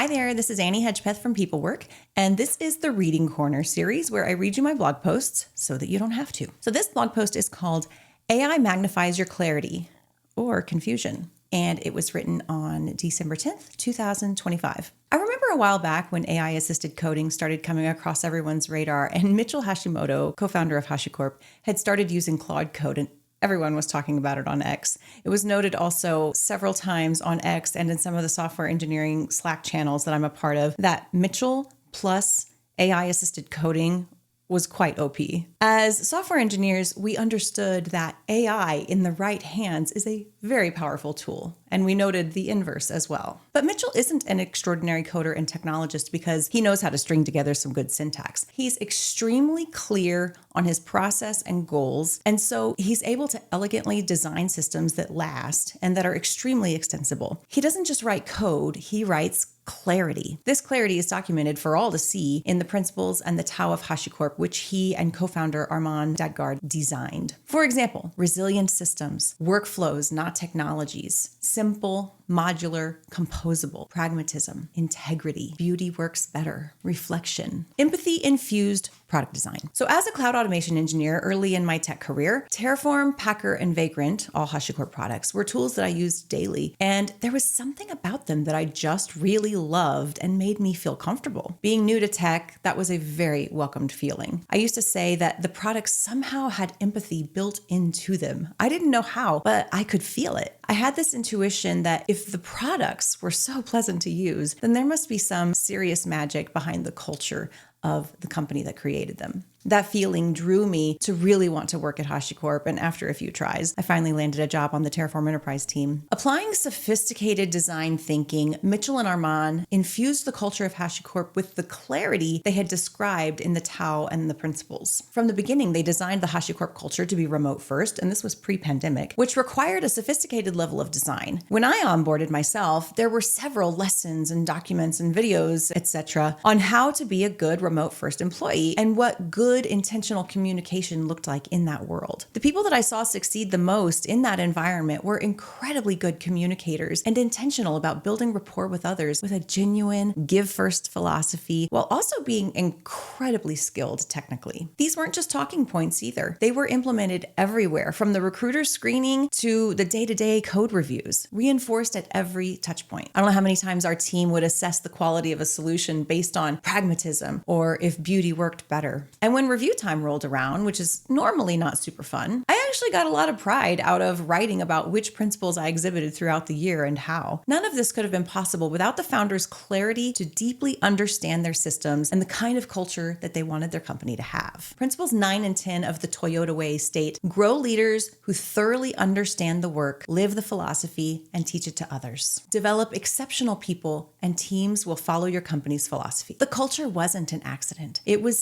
Hi there, this is Annie Hedgpeth from Peoplework, and this is the Reading Corner series where I read you my blog posts so that you don't have to. So this blog post is called AI Magnifies Your Clarity or Confusion, and it was written on December 10th, 2025. I remember a while back when AI-assisted coding started coming across everyone's radar, and Mitchell Hashimoto, co-founder of HashiCorp, had started using Claude Code, and everyone was talking about it on X. It was noted also several times on X and in some of the software engineering Slack channels that I'm a part of that Mitchell plus AI-assisted coding was quite OP. As software engineers, we understood that AI in the right hands is a very powerful tool, and we noted the inverse as well. But Mitchell isn't an extraordinary coder and technologist because he knows how to string together some good syntax. He's extremely clear on his process and goals, and so he's able to elegantly design systems that last and that are extremely extensible. He doesn't just write code, he writes clarity. This clarity is documented for all to see in the principles and the Tao of HashiCorp, which he and co-founder Armand Dadgard designed. For example, resilient systems, workflows, not technologies, simple, modular, composable, pragmatism, integrity, beauty works better, reflection, empathy-infused product design. So as a cloud automation engineer early in my tech career, Terraform, Packer, and Vagrant, all HashiCorp products, were tools that I used daily, and there was something about them that I just really loved and made me feel comfortable. Being new to tech, that was a very welcomed feeling. I used to say that the products somehow had empathy built into them. I didn't know how, but I could feel it. I had this intuition that if the products were so pleasant to use, then there must be some serious magic behind the culture of the company that created them. That feeling drew me to really want to work at HashiCorp, and after a few tries, I finally landed a job on the Terraform Enterprise team. Applying sophisticated design thinking, Mitchell and Armand infused the culture of HashiCorp with the clarity they had described in the Tao and the principles. From the beginning, they designed the HashiCorp culture to be remote first, and this was pre-pandemic, which required a sophisticated level of design. When I onboarded myself, there were several lessons and documents and videos, etc., on how to be a good remote first employee and what good intentional communication looked like in that world. The people that I saw succeed the most in that environment were incredibly good communicators and intentional about building rapport with others with a genuine give first philosophy while also being incredibly skilled technically. These weren't just talking points either. They were implemented everywhere, from the recruiter screening to the day-to-day code reviews, reinforced at every touch point. I don't know how many times our team would assess the quality of a solution based on pragmatism or if beauty worked better. And when review time rolled around, which is normally not super fun, I actually got a lot of pride out of writing about which principles I exhibited throughout the year and how. None of this could have been possible without the founders' clarity to deeply understand their systems and the kind of culture that they wanted their company to have. Principles 9 and 10 of the Toyota Way state, grow leaders who thoroughly understand the work, live the philosophy, and teach it to others. Develop exceptional people, and teams will follow your company's philosophy. The culture wasn't an accident. It was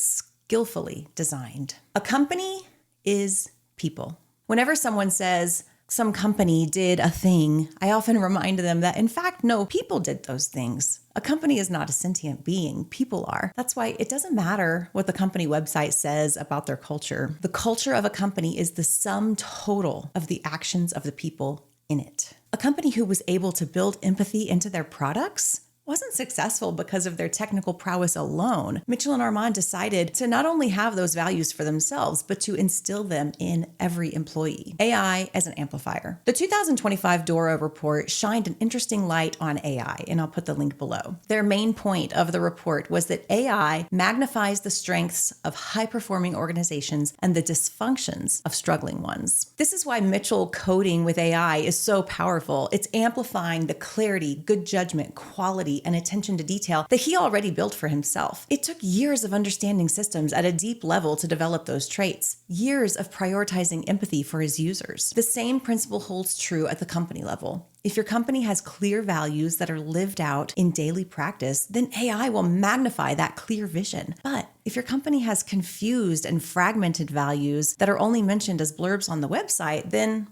skillfully designed. A company is people. Whenever someone says some company did a thing, I often remind them that in fact, no, people did those things. A company is not a sentient being, people are. That's why it doesn't matter what the company website says about their culture. The culture of a company is the sum total of the actions of the people in it. A company who was able to build empathy into their products wasn't successful because of their technical prowess alone. Mitchell and Armand decided to not only have those values for themselves, but to instill them in every employee. AI as an amplifier. The 2025 Dora report shined an interesting light on AI, and I'll put the link below. Their main point of the report was that AI magnifies the strengths of high-performing organizations and the dysfunctions of struggling ones. This is why Mitchell coding with AI is so powerful. It's amplifying the clarity, good judgment, quality, and attention to detail that he already built for himself. It took years of understanding systems at a deep level to develop those traits, years of prioritizing empathy for his users. The same principle holds true at the company level. If your company has clear values that are lived out in daily practice, then AI will magnify that clear vision. But if your company has confused and fragmented values that are only mentioned as blurbs on the website, then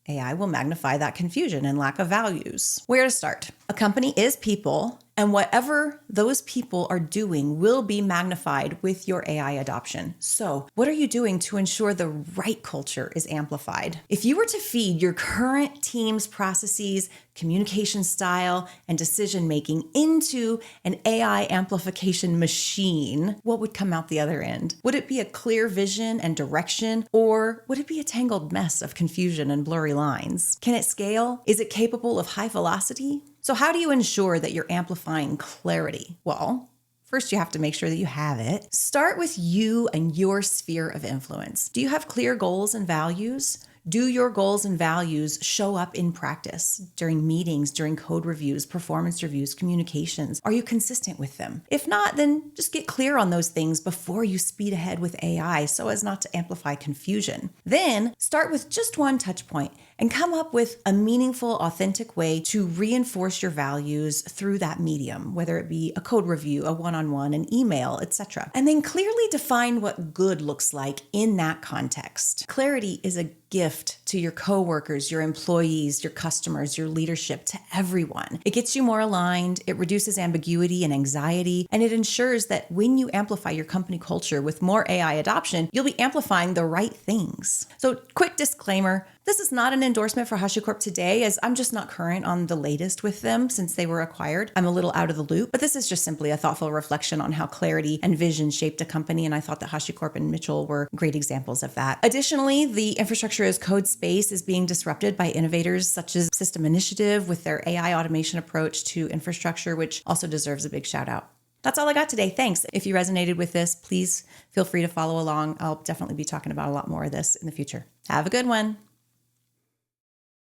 AI will magnify that confusion and lack of values. Where to start? A company is people, and whatever those people are doing will be magnified with your AI adoption. So, what are you doing to ensure the right culture is amplified? If you were to feed your current team's processes communication style, and decision making into an AI amplification machine, what would come out the other end? Would it be a clear vision and direction, or would it be a tangled mess of confusion and blurry lines? Can it scale? Is it capable of high velocity? So how do you ensure that you're amplifying clarity? Well, first, you have to make sure that you have it. Start with you and your sphere of influence. Do you have clear goals and values? Do your goals and values show up in practice during meetings, during code reviews, performance reviews, communications? Are you consistent with them? If not, then just get clear on those things before you speed ahead with AI so as not to amplify confusion. Then start with just one touch point and come up with a meaningful, authentic way to reinforce your values through that medium, whether it be a code review, a one-on-one, an email, etc. And then clearly define what good looks like in that context. Clarity is a gift to your coworkers, your employees, your customers, your leadership, to everyone. It gets you more aligned, it reduces ambiguity and anxiety, and it ensures that when you amplify your company culture with more AI adoption, you'll be amplifying the right things. So, quick disclaimer, this is not an endorsement for HashiCorp today, as I'm just not current on the latest with them since they were acquired. I'm a little out of the loop, but this is just simply a thoughtful reflection on how clarity and vision shaped a company, and I thought that HashiCorp and Mitchell were great examples of that. Additionally, the infrastructure as code space is being disrupted by innovators such as System Initiative with their AI automation approach to infrastructure, which also deserves a big shout out. That's all I got today. Thanks. If you resonated with this, please feel free to follow along. I'll definitely be talking about a lot more of this in the future. Have a good one.